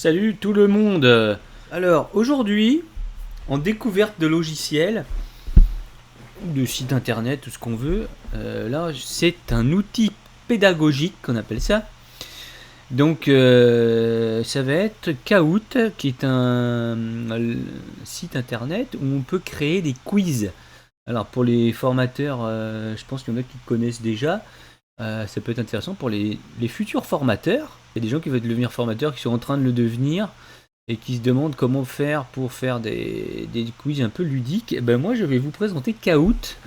Salut tout le monde. Alors aujourd'hui, en découverte de logiciels, de sites internet, tout ce qu'on veut, là c'est un outil pédagogique qu'on appelle ça. Donc ça va être Kahoot, qui est un site internet où on peut créer des quiz. Alors pour les formateurs, je pense qu'il y en a qui connaissent déjà. Ça peut être intéressant pour les futurs formateurs. Il y a des gens qui veulent devenir formateurs, qui sont en train de le devenir et qui se demandent comment faire pour faire des quiz un peu ludiques. Et ben moi, je vais vous présenter Kahoot,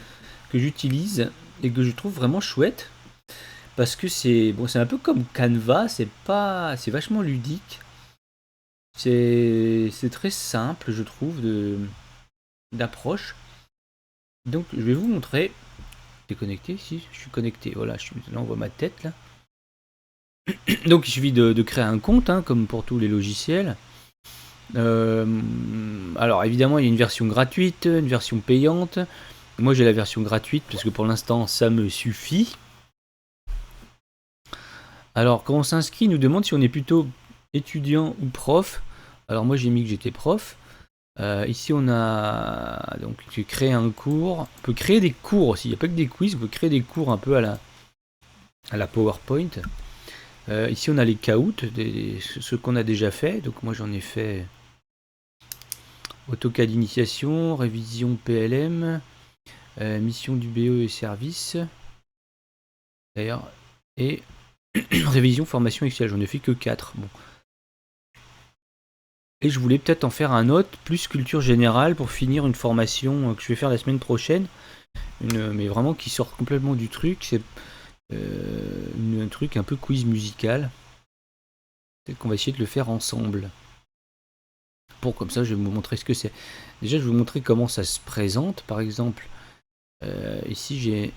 que j'utilise et que je trouve vraiment chouette. Parce que c'est bon, c'est un peu comme Canva, c'est vachement ludique. C'est très simple, je trouve, d'approche. Donc, je vais vous montrer. T'es connecté? Si, je suis connecté. Voilà, là, on voit ma tête là. Donc, il suffit de créer un compte, hein, comme pour tous les logiciels. Alors évidemment il y a une version gratuite, une version payante. Moi j'ai la version gratuite parce que pour l'instant ça me suffit. Alors quand on s'inscrit, il nous demande si on est plutôt étudiant ou prof. Alors moi j'ai mis que j'étais prof. Ici on a donc j'ai créé un cours. On peut créer des cours aussi. Il n'y a pas que des quiz, on peut créer des cours un peu à la PowerPoint. Ici on a les Kahoot, ceux qu'on a déjà fait. Donc moi j'en ai fait AutoCAD initiation, révision PLM, mission du BE et service. D'ailleurs, et révision formation Excel, j'en ai fait que 4. Bon. Et je voulais peut-être en faire un autre, plus culture générale, pour finir une formation que je vais faire la semaine prochaine. Mais vraiment qui sort complètement du truc. C'est un truc un peu quiz musical. Peut-être qu'on va essayer de le faire ensemble. Pour comme ça, je vais vous montrer ce que c'est. Déjà, je vais vous montrer comment ça se présente. Par exemple, ici,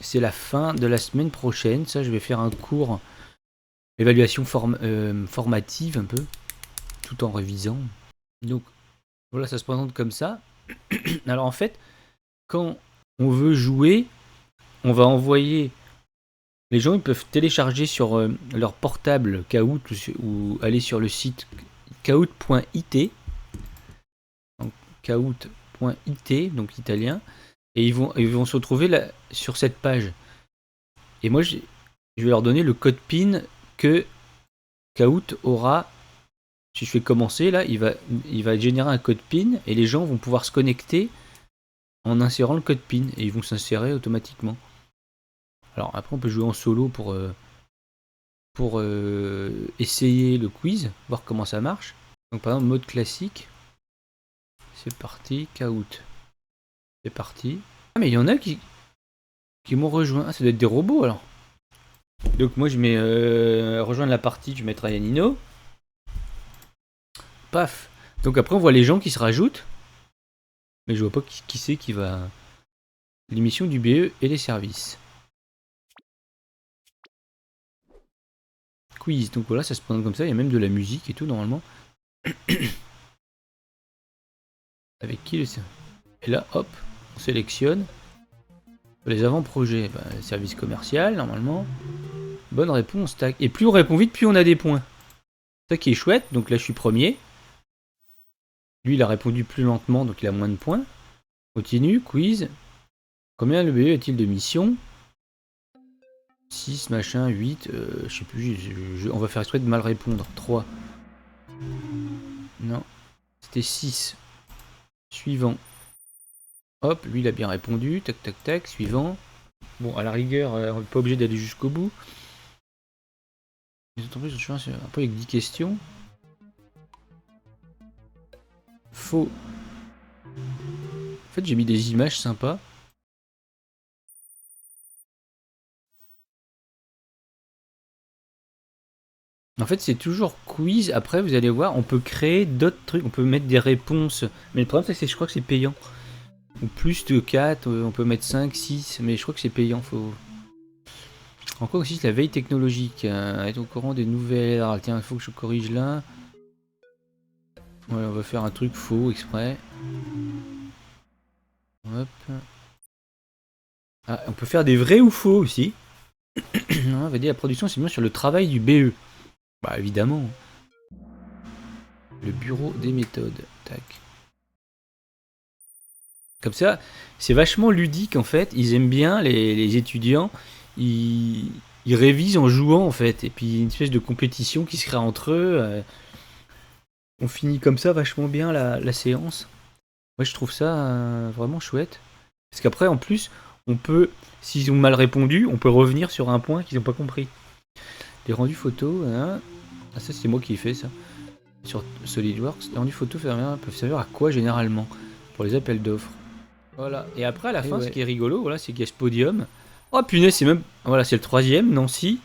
c'est la fin de la semaine prochaine. Ça, je vais faire un cours évaluation formative un peu, tout en révisant. Donc, voilà, ça se présente comme ça. Alors, en fait, quand on veut jouer, on va envoyer... Les gens, ils peuvent télécharger sur leur portable Kahoot ou aller sur le site kahoot.it. Kahoot.it, donc italien. Et ils vont se retrouver là, sur cette page. Et moi, je vais leur donner le code PIN que Kahoot aura. Si je fais commencer, là, il va générer un code PIN et les gens vont pouvoir se connecter en insérant le code PIN et ils vont s'insérer automatiquement. Alors après, on peut jouer en solo pour essayer le quiz, voir comment ça marche. Donc par exemple, mode classique. C'est parti, Kahoot. C'est parti. Ah, mais il y en a qui m'ont rejoint. Ah, ça doit être des robots alors. Donc moi, je mets rejoindre la partie, je mettrai Yanino. Paf. Donc après, on voit les gens qui se rajoutent. Mais je vois pas qui c'est qui va... L'émission du BE et les services. Quiz. Donc voilà, ça se présente comme ça. Il y a même de la musique et tout, normalement. Avec qui le... Et là, hop, on sélectionne. Les avant-projets. Service commercial, normalement. Bonne réponse, tac. Et plus on répond vite, plus on a des points. Ça qui est chouette. Donc là, je suis premier. Lui, il a répondu plus lentement, donc il a moins de points. Continue, quiz. Combien le BE a-t-il de missions? 6, machin, 8, je sais plus, on va faire exprès de mal répondre. 3. Non, c'était 6. Suivant. Hop, lui il a bien répondu, tac tac tac, suivant. Bon, à la rigueur, on n'est pas obligé d'aller jusqu'au bout. Les entreprises sont un peu avec 10 questions. Faux. En fait, j'ai mis des images sympas. En fait, c'est toujours quiz. Après, vous allez voir, on peut créer d'autres trucs. On peut mettre des réponses. Mais le problème, c'est que je crois que c'est payant. Ou plus de 4, on peut mettre 5, 6. Mais je crois que c'est payant. Faut... Encore aussi, la veille technologique. Être au courant des nouvelles. Alors, tiens, il faut que je corrige là. Ouais, on va faire un truc faux exprès. Hop. Ah, on peut faire des vrais ou faux aussi. On va dire la production, c'est bien sur le travail du BE. Bah, évidemment. Le bureau des méthodes. Tac. Comme ça, c'est vachement ludique en fait. Ils aiment bien, les étudiants. Ils révisent en jouant en fait. Et puis une espèce de compétition qui se crée entre eux. On finit comme ça vachement bien la séance. Moi je trouve ça vraiment chouette. Parce qu'après en plus, on peut, s'ils ont mal répondu, on peut revenir sur un point qu'ils n'ont pas compris. Les rendus photos, hein. Ah ça c'est moi qui ai fait ça. Sur SolidWorks, les rendus photos peuvent servir à quoi généralement? Pour les appels d'offres. Voilà. Et après à la fin, ce qui est rigolo, voilà, c'est qu'il y a ce podium. Oh punaise, c'est même, voilà, c'est le troisième, Nancy.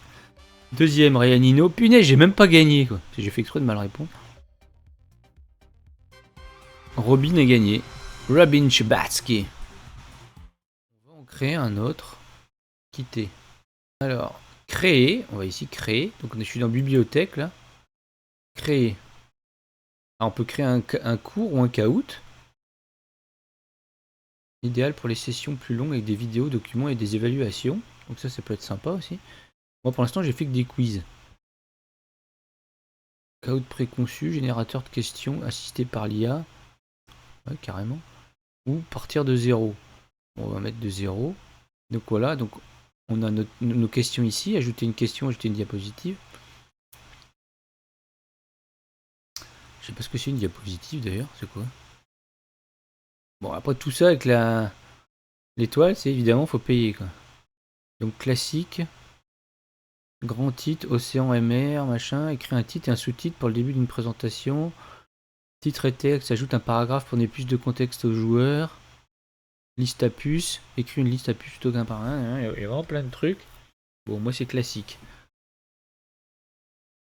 Deuxième, Ryanino. Punaise, j'ai même pas gagné quoi. J'ai fait exprès de mal répondre. Robin a gagné. Robin Chebatsky. On va en créer un autre. Quitter. Alors, créer. On va ici créer. Donc je suis dans bibliothèque là. Créer. Alors, on peut créer un cours ou un caout. Idéal pour les sessions plus longues avec des vidéos, documents et des évaluations. Donc ça peut être sympa aussi. Moi pour l'instant j'ai fait que des quiz. Caout préconçu, générateur de questions assisté par l'IA. Ouais, carrément. Ou partir de zéro. Bon, on va mettre de zéro. Donc voilà, donc on a nos questions ici. Ajouter une question, ajouter une diapositive. Je sais pas ce que c'est une diapositive d'ailleurs, c'est quoi? Bon après tout ça avec l'étoile, c'est évidemment faut payer quoi. Donc classique. Grand titre, Océan MR, machin, écrit un titre et un sous-titre pour le début d'une présentation. Titre et texte, ajoute un paragraphe pour donner plus de contexte aux joueurs. Liste à puces, écrit une liste à puces plutôt qu'un par un. Il y a vraiment plein de trucs. Bon, moi c'est classique.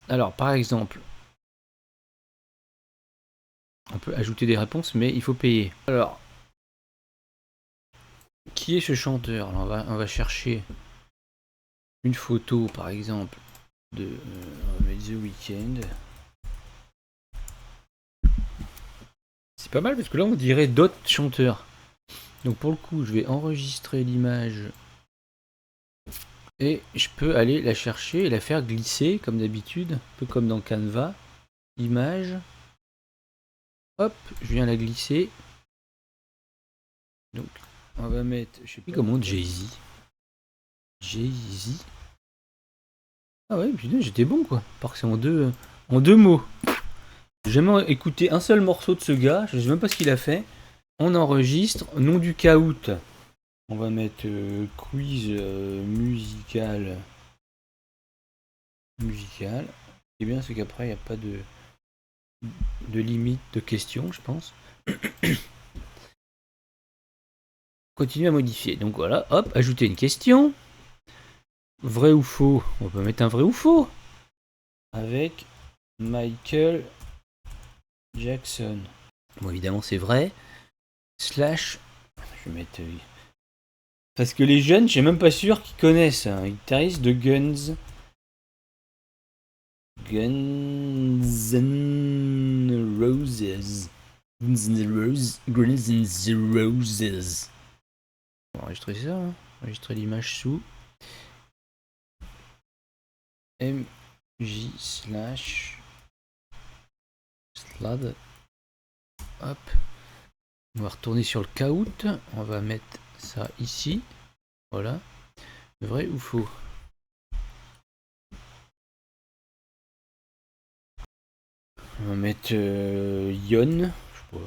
Alors, par exemple, on peut ajouter des réponses, mais il faut payer. Alors, qui est ce chanteur? Alors, on va chercher une photo, par exemple, de The Weeknd. C'est pas mal parce que là on dirait d'autres chanteurs. Donc pour le coup je vais enregistrer l'image et je peux aller la chercher et la faire glisser comme d'habitude, un peu comme dans Canva. Image. Hop, je viens la glisser. Donc on va mettre, je sais plus comment, Jay-Z. Jay-Z. Ah ouais, putain, j'étais bon quoi. Parce que c'est en deux mots. J'ai jamais écouté un seul morceau de ce gars, je sais même pas ce qu'il a fait. On enregistre, nom du caout. On va mettre quiz musical. Musical. Ce qui est bien, c'est qu'après, il n'y a pas de limite de questions, je pense. Continuer à modifier. Donc voilà, hop, ajouter une question. Vrai ou faux? On peut mettre un vrai ou faux. Avec Michael Jackson. Bon, évidemment, c'est vrai. Slash. Je vais mettre. Parce que les jeunes, je suis même pas sûr qu'ils connaissent un guitariste de Guns. Guns N' Roses. Guns N' Roses. On va enregistrer ça. Hein. Enregistrer l'image sous. MJ slash slad. Hop. On va retourner sur le caout. On va mettre ça ici. Voilà. Vrai ou faux? On va mettre Yon. Je sais pas.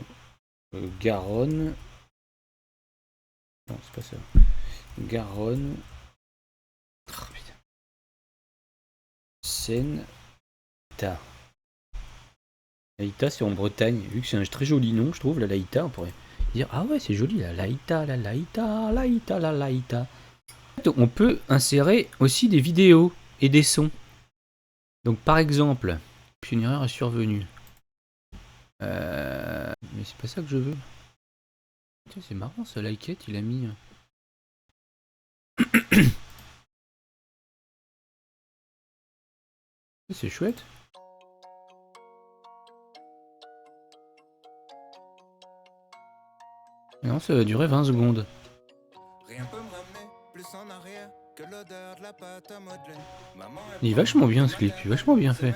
Garonne. Non, c'est pas ça. Garonne. Oh, putain. Seine. Laïta. Laïta, c'est en Bretagne. Vu que c'est un très joli nom, je trouve, la Laïta, on pourrait dire ah ouais, c'est joli, la Laïta, la Laïta, Laïta, la Laïta. On peut insérer aussi des vidéos et des sons. Donc par exemple, puis une erreur est survenue. Mais c'est pas ça que je veux. Tiens, c'est marrant, ce Likette, il a mis. C'est chouette. Non, ça va durer 20 secondes. Rien peut me ramener plus en arrière. Il est vachement bien ce clip, il est vachement bien fait.